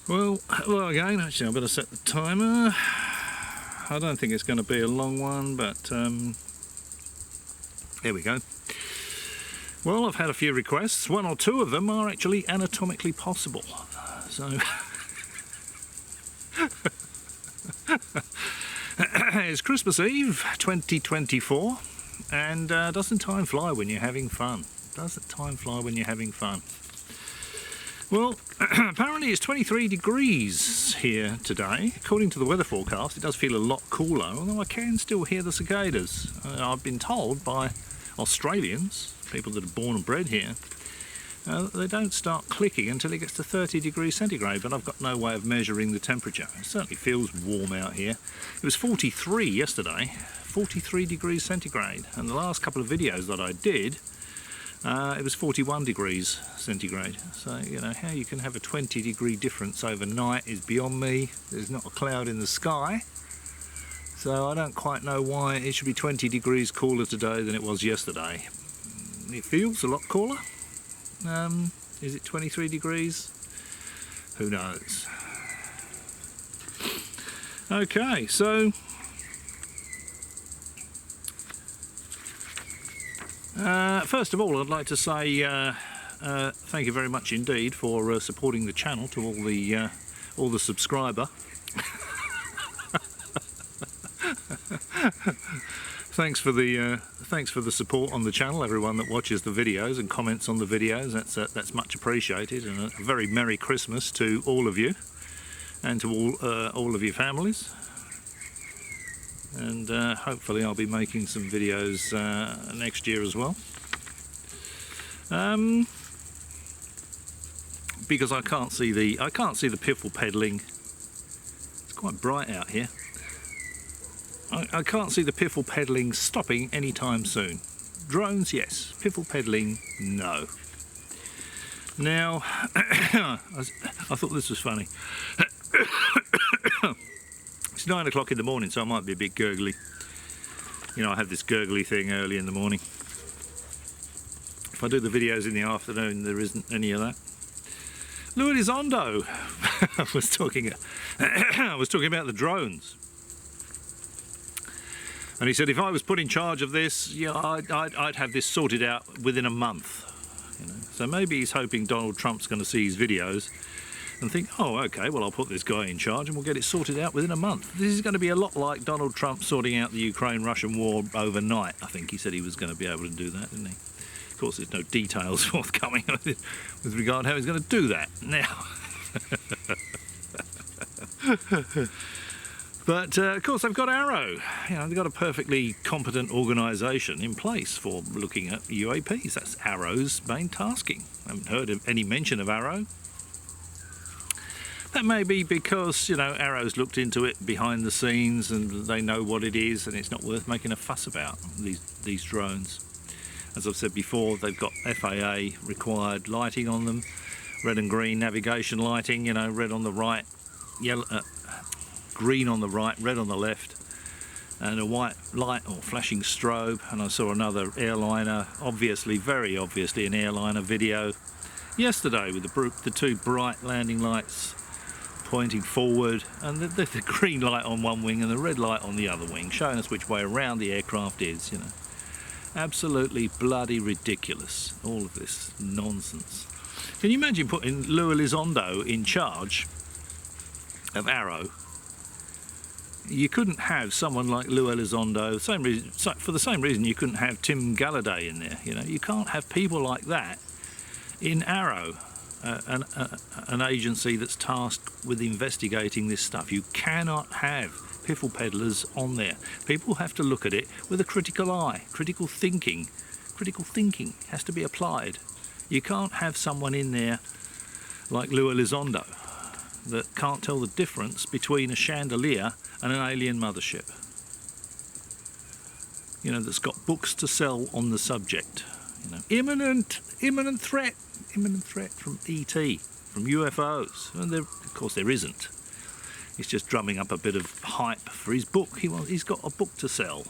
Well, hello again. Actually, I better set the timer. I don't think it's going to be a long one, but here we go. Well, I've had a few requests. One or two of them are actually anatomically possible. So it's Christmas Eve 2024, and doesn't time fly when you're having fun? Doesn't time fly when you're having fun? Well, apparently it's 23 degrees here today. According to the weather forecast, it does feel a lot cooler, although I can still hear the cicadas. I've been told by Australians, people that are born and bred here, they don't start clicking until it gets to 30 degrees centigrade, but I've got no way of measuring the temperature. It certainly feels warm out here. It was 43 yesterday, 43 degrees centigrade, and the last couple of videos that I did, it was 41 degrees centigrade. So, you know, how you can have a 20-degree difference overnight is beyond me. There's not a cloud in the sky. So I don't quite know why it should be 20 degrees cooler today than it was yesterday. It feels a lot cooler. Is it 23 degrees? Who knows? Okay, so first of all, I'd like to say thank you very much indeed for supporting the channel, to all the subscriber. Thanks for the support on the channel, everyone that watches the videos and comments on the videos. That's much appreciated, and a very Merry Christmas to all of you and to all of your families. And hopefully I'll be making some videos next year as well. Because I can't see the piffle-peddling. It's quite bright out here. I can't see the piffle-peddling stopping anytime soon. Drones, yes. Piffle-peddling, no. Now, I thought this was funny. It's 9 o'clock in the morning, so I might be a bit gurgly. You know, I have this gurgly thing early in the morning. If I do the videos in the afternoon, there isn't any of that. Louis Elizondo I was talking about the drones. And he said if I was put in charge of this, yeah, I'd have this sorted out within a month. You know? So maybe he's hoping Donald Trump's going to see his videos and think, oh, okay, well, I'll put this guy in charge and we'll get it sorted out within a month. This is going to be a lot like Donald Trump sorting out the Ukraine-Russian war overnight. I think he said he was going to be able to do that, didn't he? Of course, there's no details forthcoming with regard to how he's going to do that now. But, of course, they've got Arrow. You know, they've got a perfectly competent organisation in place for looking at UAPs. That's Arrow's main tasking. I haven't heard of any mention of Arrow. That may be because, you know, Arrow's looked into it behind the scenes and they know what it is, and it's not worth making a fuss about, these drones. As I've said before, they've got FAA required lighting on them, red and green navigation lighting, you know, red on the right, yellow, green on the right, red on the left, and a white light or flashing strobe. And I saw another airliner, obviously, very obviously an airliner video yesterday with the two bright landing lights pointing forward, and the green light on one wing and the red light on the other wing, showing us which way around the aircraft is, you know. Absolutely bloody ridiculous, all of this nonsense. Can you imagine putting Louis Elizondo in charge of Arrow? You couldn't have someone like Louis Elizondo, for the same reason you couldn't have Tim Galladay in there. You know, you can't have people like that in Arrow, an agency that's tasked with investigating this stuff. You cannot have piffle-peddlers on there. People have to look at it with a critical eye, critical thinking. Critical thinking has to be applied. You can't have someone in there like Louis Elizondo that can't tell the difference between a chandelier and an alien mothership. You know, that's got books to sell on the subject. You know, imminent threat from ET, from UFOs. And of course there isn't. He's just drumming up a bit of hype for his book. He's got a book to sell.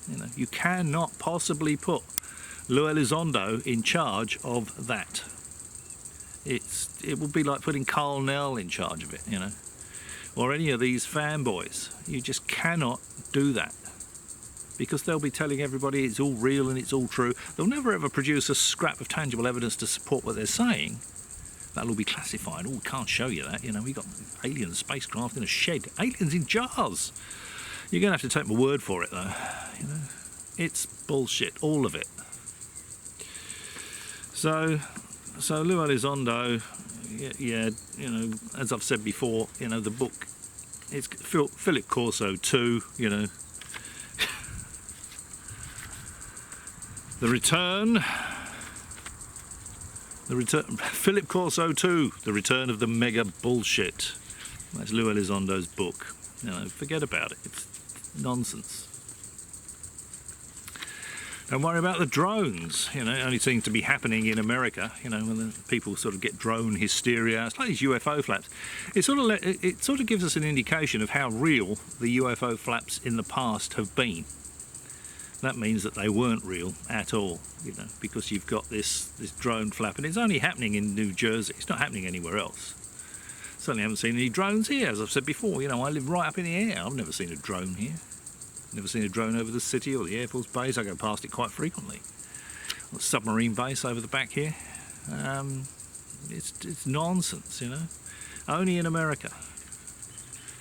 You know, you cannot possibly put Louis Elizondo in charge of that. It would be like putting Carl Nell in charge of it, you know, or any of these fanboys. You just cannot do that, because they'll be telling everybody it's all real and it's all true. They'll never ever produce a scrap of tangible evidence to support what they're saying. That'll all be classified. Oh, we can't show you that. You know, we got alien spacecraft in a shed. Aliens in jars. You're going to have to take my word for it, though. You know, it's bullshit, all of it. So Lou Elizondo, yeah, you know, as I've said before, you know, the book, it's Philip Corso 2, you know. The return, Philip Corso 2, The Return of the Mega Bullshit. That's Lou Elizondo's book. You know, forget about it. It's nonsense. Don't worry about the drones. You know, it only seems to be happening in America. You know, when the people sort of get drone hysteria. It's like these UFO flaps. It sort of gives us an indication of how real the UFO flaps in the past have been. That means that they weren't real at all, you know, because you've got this drone flap, and it's only happening in New Jersey. It's not happening anywhere else. Certainly haven't seen any drones here, as I've said before. You know, I live right up in the air. I've never seen a drone here. Never seen a drone over the city or the Air Force base. I go past it quite frequently. Or submarine base over the back here. It's nonsense, you know. Only in America.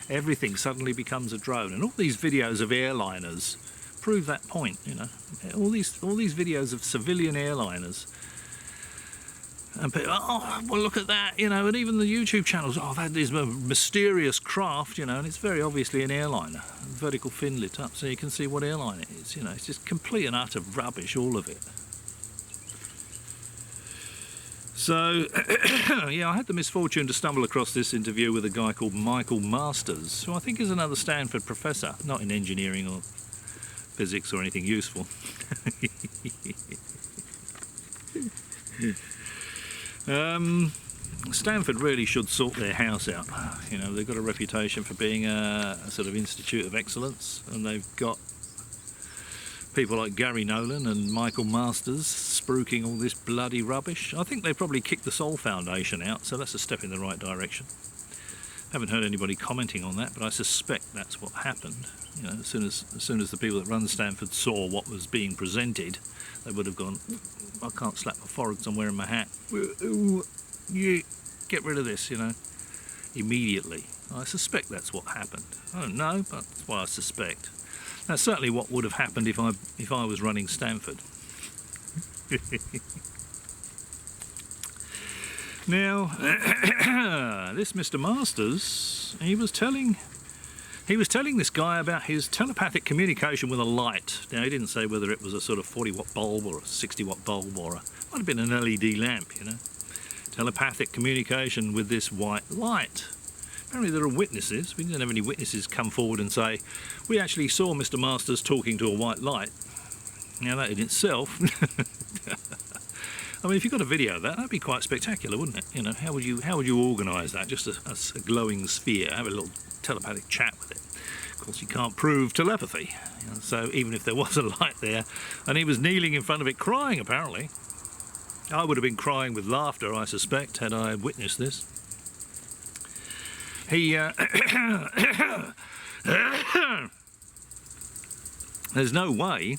Everything suddenly becomes a drone, and all these videos of airliners prove that point, you know. All these videos of civilian airliners, and people, oh well, look at that, you know, and even the YouTube channels, oh, that is a mysterious craft, you know, and it's very obviously an airliner, vertical fin lit up, so you can see what airline it is, you know. It's just complete and utter rubbish, all of it. So, yeah, I had the misfortune to stumble across this interview with a guy called Michael Masters, who I think is another Stanford professor, not in engineering or physics or anything useful. Stanford really should sort their house out. You know, they've got a reputation for being a sort of institute of excellence, and they've got people like Gary Nolan and Michael Masters spruiking all this bloody rubbish. I think they probably kicked the Sol Foundation out, so that's a step in the right direction. Haven't heard anybody commenting on that, but I suspect that's what happened. You know, as soon as the people that run Stanford saw what was being presented, they would have gone, I can't slap my forehead because I'm wearing my hat. Yeah, get rid of this, you know, immediately. I suspect that's what happened. I don't know, but that's what I suspect. That's certainly what would have happened if I was running Stanford. Now, this Mr. Masters, he was telling this guy about his telepathic communication with a light. Now, he didn't say whether it was a sort of 40-watt bulb or a 60-watt bulb or might have been an LED lamp, you know. Telepathic communication with this white light. Apparently there are witnesses. We didn't have any witnesses come forward and say, we actually saw Mr. Masters talking to a white light. Now, that in itself... I mean, if you got a video of that, that'd be quite spectacular, wouldn't it? You know, how would you organise that? Just a glowing sphere, have a little telepathic chat with it. Of course, you can't prove telepathy. You know, so even if there was a light there, and he was kneeling in front of it crying, apparently. I would have been crying with laughter, I suspect, had I witnessed this. He... There's no way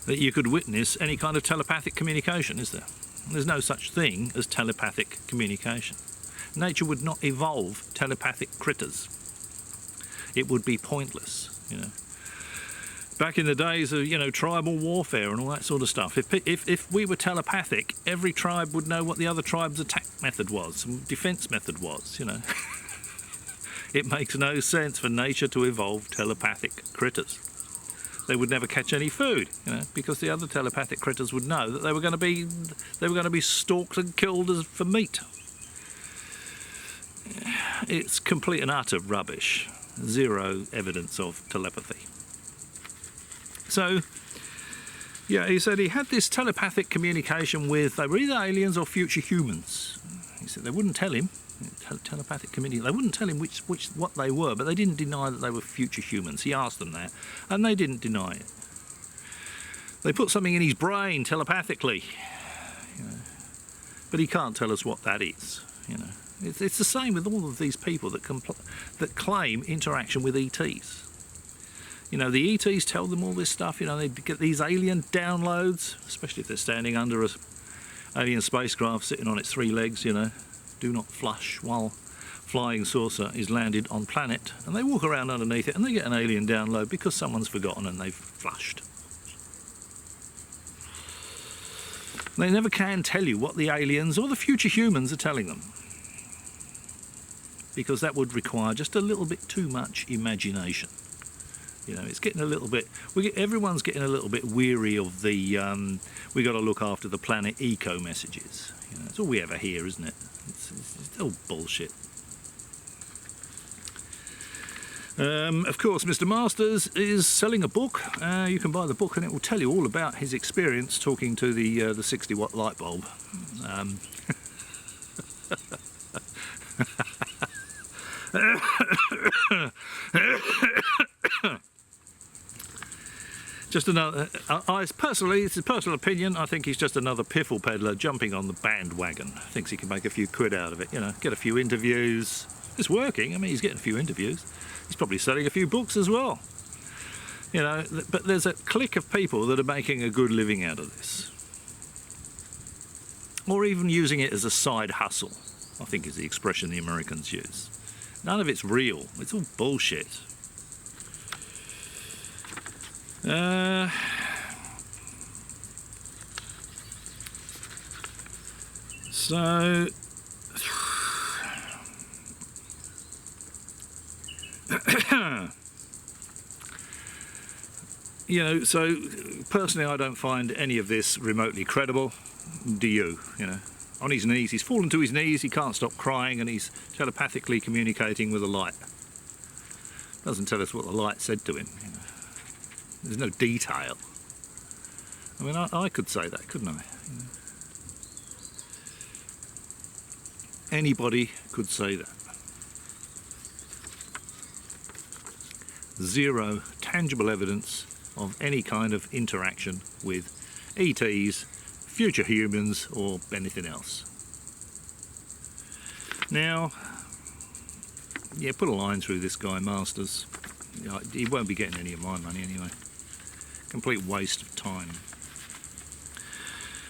that you could witness any kind of telepathic communication, is there? There's no such thing as telepathic communication. Nature would not evolve telepathic critters. It would be pointless, you know. Back in the days of, you know, tribal warfare and all that sort of stuff, if we were telepathic, every tribe would know what the other tribe's attack method was, defence method was, you know. It makes no sense for nature to evolve telepathic critters. They would never catch any food, you know, because the other telepathic critters would know that they were going to be stalked and killed as for meat. It's complete and utter rubbish. Zero evidence of telepathy. So, yeah, he said he had this telepathic communication with, they were either aliens or future humans. He said they wouldn't tell him. Telepathic communication. They wouldn't tell him what they were, but they didn't deny that they were future humans. He asked them that, and they didn't deny it. They put something in his brain telepathically, you know. but he can't tell us what that is. You know, it's the same with all of these people that claim interaction with ETs. You know, the ETs tell them all this stuff. You know, they get these alien downloads, especially if they're standing under an alien spacecraft sitting on its 3 legs. You know, do not flush while flying saucer is landed on planet, and they walk around underneath it and they get an alien download because someone's forgotten and they've flushed. They never can tell you what the aliens or the future humans are telling them, because that would require just a little bit too much imagination. You know, it's getting a little bit, everyone's getting a little bit weary of the we got to look after the planet eco messages. You know, it's all we ever hear, isn't it? It's all bullshit. Of course, Mr. Masters is selling a book. You can buy the book and it will tell you all about his experience talking to the 60-watt light bulb. Just another. Personally, it's a personal opinion. I think he's just another piffle-peddler jumping on the bandwagon. Thinks he can make a few quid out of it. You know, get a few interviews. It's working. I mean, he's getting a few interviews. He's probably selling a few books as well. You know, but there's a clique of people that are making a good living out of this, or even using it as a side hustle, I think is the expression the Americans use. None of it's real. It's all bullshit. So you know, so personally I don't find any of this remotely credible. Do you? You know, on his knees, he's fallen to his knees, he can't stop crying, and he's telepathically communicating with a light. Doesn't tell us what the light said to him. You know, there's no detail. I mean, I could say that, couldn't I? You know? Anybody could say that. Zero tangible evidence of any kind of interaction with ETs, future humans, or anything else. Now, yeah, put a line through this guy, Masters. He won't be getting any of my money anyway. Complete waste of time.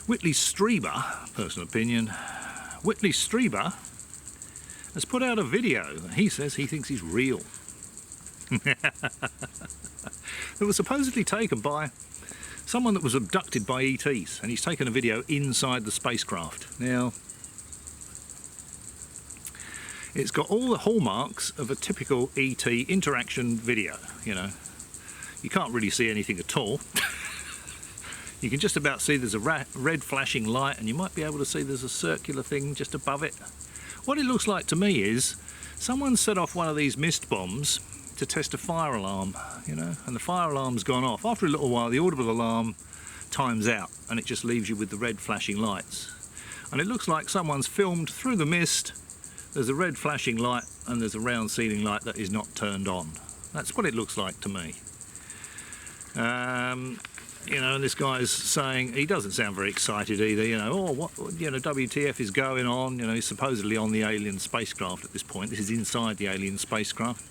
Whitley Strieber, personal opinion, Whitley Strieber has put out a video that he says he thinks is real. It was supposedly taken by someone that was abducted by ETs, and he's taken a video inside the spacecraft. Now, it's got all the hallmarks of a typical ET interaction video, you know. You can't really see anything at all. You can just about see there's a red flashing light, and you might be able to see there's a circular thing just above it. What it looks like to me is someone set off one of these mist bombs to test a fire alarm, you know, and the fire alarm's gone off. After a little while, the audible alarm times out, and it just leaves you with the red flashing lights. And it looks like someone's filmed through the mist. There's a red flashing light, and there's a round ceiling light that is not turned on. That's what it looks like to me. You know, and this guy's saying, he doesn't sound very excited either, you know, oh, what, you know, WTF is going on, you know, he's supposedly on the alien spacecraft at this point. This is inside the alien spacecraft.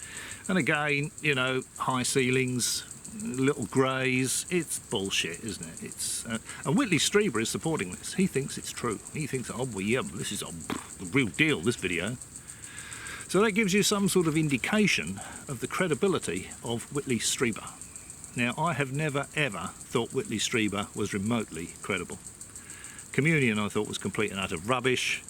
And again, you know, high ceilings, little greys, it's bullshit, isn't it? It's and Whitley Strieber is supporting this. He thinks it's true. He thinks, oh, well, yeah, this is the real deal, this video. So that gives you some sort of indication of the credibility of Whitley Strieber. Now, I have never, ever thought Whitley Strieber was remotely credible. Communion, I thought, was complete and utter rubbish.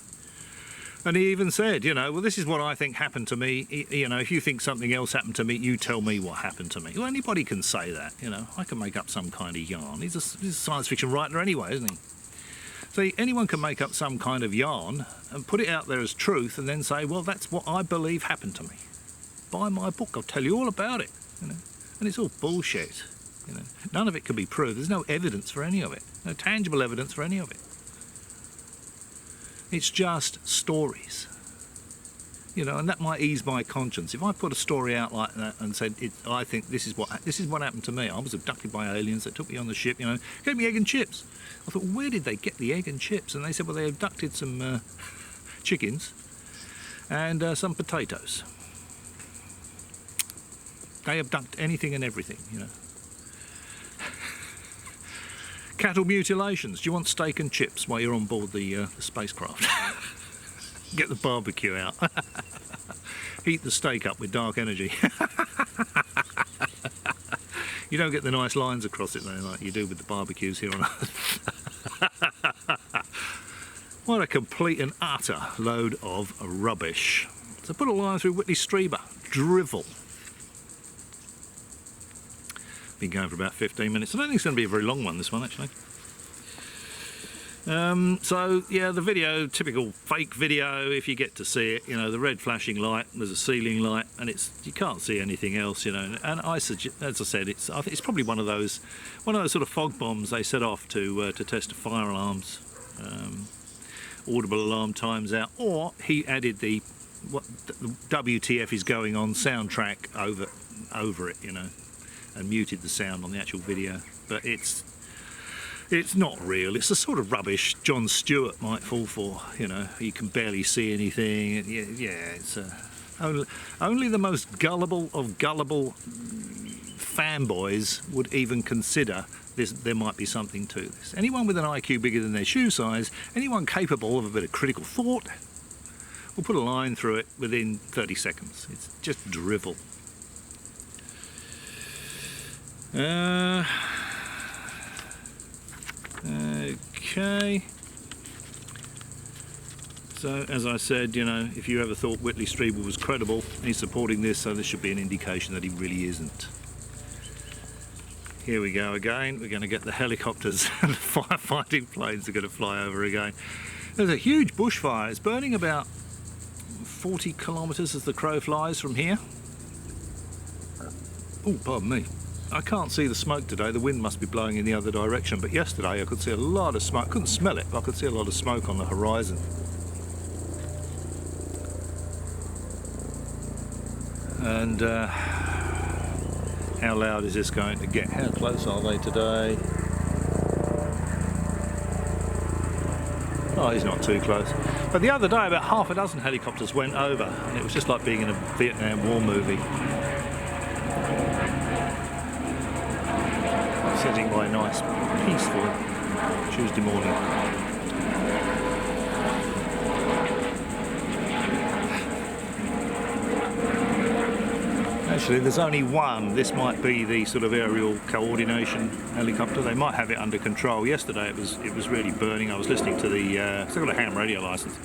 And he even said, you know, well, this is what I think happened to me. You know, if you think something else happened to me, you tell me what happened to me. Well, anybody can say that, you know. I can make up some kind of yarn. He's a science fiction writer anyway, isn't he? So anyone can make up some kind of yarn and put it out there as truth, and then say, well, that's what I believe happened to me. Buy my book, I'll tell you all about it, you know. And it's all bullshit, you know. None of it can be proved. There's no evidence for any of it. No tangible evidence for any of it. It's just stories. You know, and that might ease my conscience. If I put a story out like that and said, I think this is what happened to me. I was abducted by aliens. They took me on the ship. You know, gave me egg and chips. I thought, where did they get the egg and chips? And they said, well, they abducted some chickens and some potatoes. They abduct anything and everything, you know. Cattle mutilations. Do you want steak and chips while you're on board the spacecraft? Get the barbecue out. Heat the steak up with dark energy. You don't get the nice lines across it though, like you do with the barbecues here on Earth. What a complete and utter load of rubbish. So put a line through Whitley Strieber. Drivel. Been going for about 15 minutes. I don't think it's going to be a very long one, this one, actually. So, yeah, the video, typical fake video, if you get to see it, you know, the red flashing light, there's a ceiling light, and you can't see anything else, you know. And I suggest, as I said, I think it's probably one of those sort of fog bombs they set off to test fire alarms, audible alarm times out, or he added the WTF is going on soundtrack over it, you know, and muted the sound on the actual video. But it's not real. It's the sort of rubbish Jon Stewart might fall for, you know. You can barely see anything. Yeah, it's only the most gullible of gullible fanboys would even consider there might be something to this. Anyone with an IQ bigger than their shoe size, anyone capable of a bit of critical thought, will put a line through it within 30 seconds. It's just drivel. Okay. So, as I said, you know, if you ever thought Whitley Strieber was credible, he's supporting this, so this should be an indication that he really isn't. Here we go again. We're going to get the helicopters and the firefighting planes are going to fly over again. There's a huge bushfire. It's burning about 40 kilometres as the crow flies from here. Oh, pardon me. I can't see the smoke today. The wind must be blowing in the other direction, but yesterday I could see a lot of smoke. I couldn't smell it, but I could see a lot of smoke on the horizon. And how loud is this going to get? How close are they today? Oh, he's not too close. But the other day about half a dozen helicopters went over, and it was just like being in a Vietnam War movie. Sitting by a nice, peaceful Tuesday morning. Actually, there's only one. This might be the sort of aerial coordination helicopter. They might have it under control. Yesterday it was really burning. I was listening to the. I've got a ham radio license.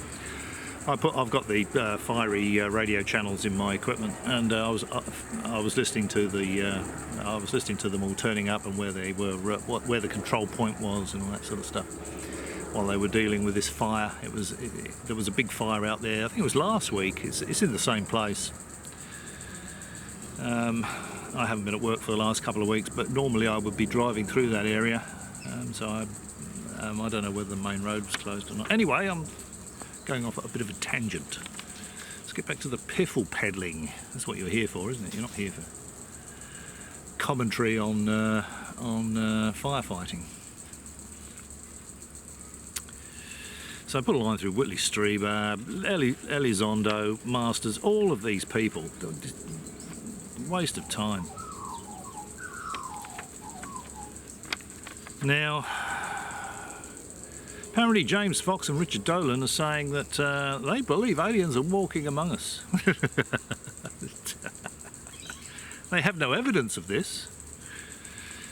I've got the fiery radio channels in my equipment, and I was listening to them all turning up and where they were, where the control point was, and all that sort of stuff. While they were dealing with this fire, there was a big fire out there. I think it was last week. It's in the same place. I haven't been at work for the last couple of weeks, but normally I would be driving through that area. So I don't know whether the main road was closed or not. Anyway, I'm going off at a bit of a tangent. Let's get back to the piffle-peddling. That's what you're here for, isn't it? You're not here for commentary on firefighting. So I put a line through Whitley Strieber, Elizondo, Masters, all of these people. Waste of time. Now, apparently James Fox and Richard Dolan are saying that they believe aliens are walking among us. They have no evidence of this,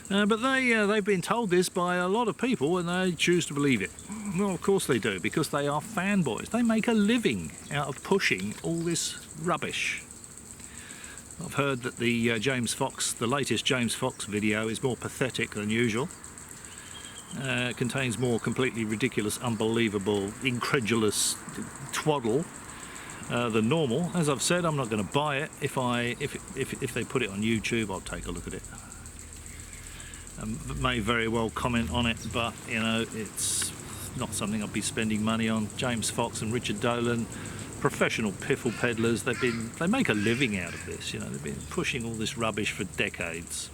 but they've been told this by a lot of people and they choose to believe it. Well, of course they do, because they are fanboys. They make a living out of pushing all this rubbish. I've heard that the latest James Fox video is more pathetic than usual. It contains more completely ridiculous, unbelievable, incredulous twaddle than normal. As I've said, I'm not going to buy it. If they put it on YouTube, I'll take a look at it. May very well comment on it, but you know, it's not something I'll be spending money on. James Fox and Richard Dolan, professional piffle peddlers. They make a living out of this. You know, they've been pushing all this rubbish for decades.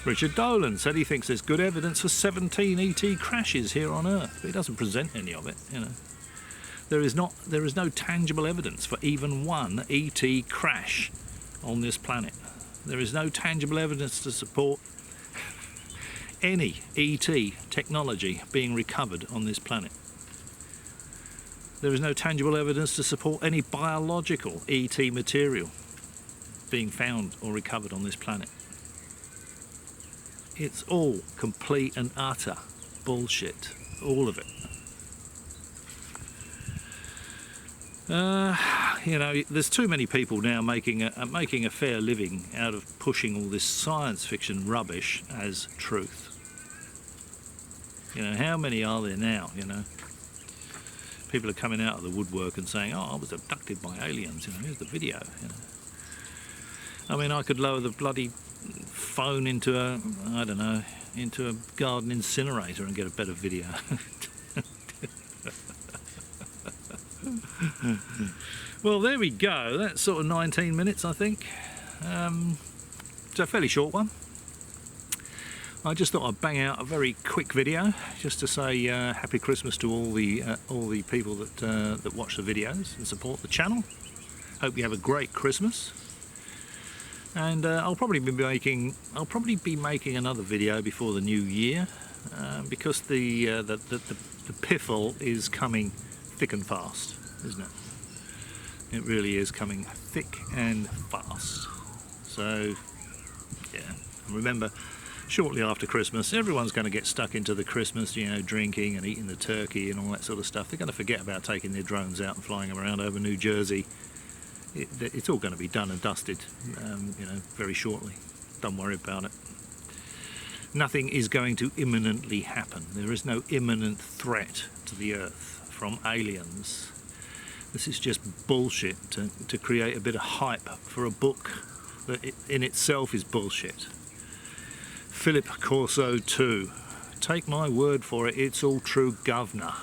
Richard Dolan said he thinks there's good evidence for 17 ET crashes here on Earth, but he doesn't present any of it. You know, there is no tangible evidence for even one ET crash on this planet. There is no tangible evidence to support any ET technology being recovered on this planet. There is no tangible evidence to support any biological ET material being found or recovered on this planet. It's all complete and utter bullshit, all of it. You know, there's too many people now making a fair living out of pushing all this science fiction rubbish as truth. You know, how many are there now, you know? People are coming out of the woodwork and saying, oh, I was abducted by aliens, you know, here's the video, you know. I mean, I could lower the bloody phone into a, I don't know, into a garden incinerator and get a better video. Well, there we go. That's sort of 19 minutes, I think. It's a fairly short one. I just thought I'd bang out a very quick video just to say Happy Christmas to all the people that watch the videos and support the channel. Hope you have a great Christmas. And I'll probably be making another video before the new year because the piffle is coming thick and fast, isn't it? It really is coming thick and fast. So yeah, and remember, shortly after Christmas, everyone's going to get stuck into the Christmas, you know, drinking and eating the turkey and all that sort of stuff. They're going to forget about taking their drones out and flying them around over New Jersey. It's all going to be done and dusted, you know, very shortly. Don't worry about it. Nothing is going to imminently happen. There is no imminent threat to the Earth from aliens. This is just bullshit to create a bit of hype for a book that in itself is bullshit. Philip Corso 2. Take my word for it, it's all true, governor.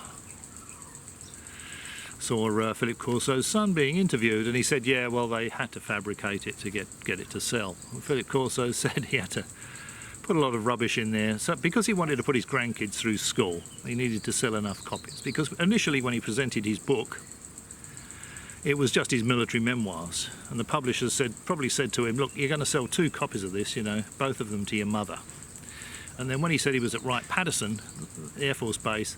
Saw Philip Corso's son being interviewed, and he said, yeah, well, they had to fabricate it to get it to sell. And Philip Corso said he had to put a lot of rubbish in there, so because he wanted to put his grandkids through school, he needed to sell enough copies. Because initially, when he presented his book, it was just his military memoirs, and the publishers probably said to him, look, you're going to sell 2 copies of this, you know, both of them to your mother. And then when he said he was at Wright-Patterson Air Force Base,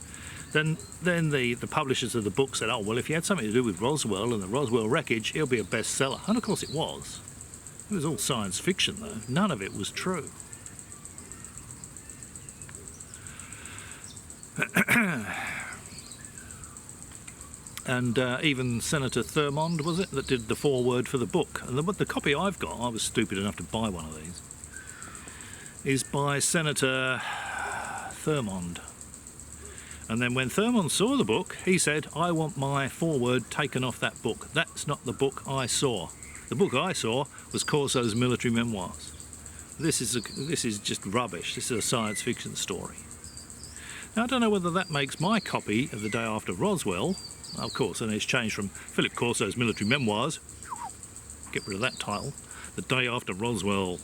then the publishers of the book said, oh, well, if you had something to do with Roswell and the Roswell wreckage, it'll be a bestseller. And of course it was. It was all science fiction, though. None of it was true. And even Senator Thurmond, was it, that did the foreword for the book. And the copy I've got, I was stupid enough to buy one of these, is by Senator Thurmond. And then when Thurmond saw the book, he said, I want my foreword taken off that book. That's not the book I saw. The book I saw was Corso's military memoirs. This is just rubbish. This is a science fiction story. Now, I don't know whether that makes my copy of The Day After Roswell, of course, and it's changed from Philip Corso's military memoirs, get rid of that title, The Day After Roswell.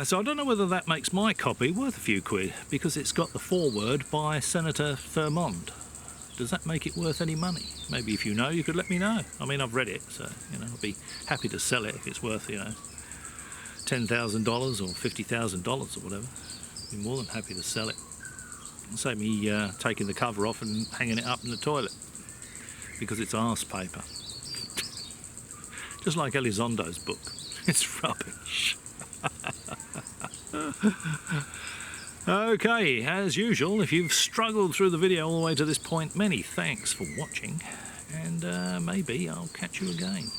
So I don't know whether that makes my copy worth a few quid, because it's got the foreword by Senator Thurmond. Does that make it worth any money? Maybe if you know, you could let me know. I mean, I've read it, so, you know, I'll be happy to sell it if it's worth, you know, $10,000 or $50,000 or whatever. I'd be more than happy to sell it. It'll save me taking the cover off and hanging it up in the toilet, because it's arse paper. Just like Elizondo's book. It's rubbish. Okay, as usual, if you've struggled through the video all the way to this point, many thanks for watching, and maybe I'll catch you again.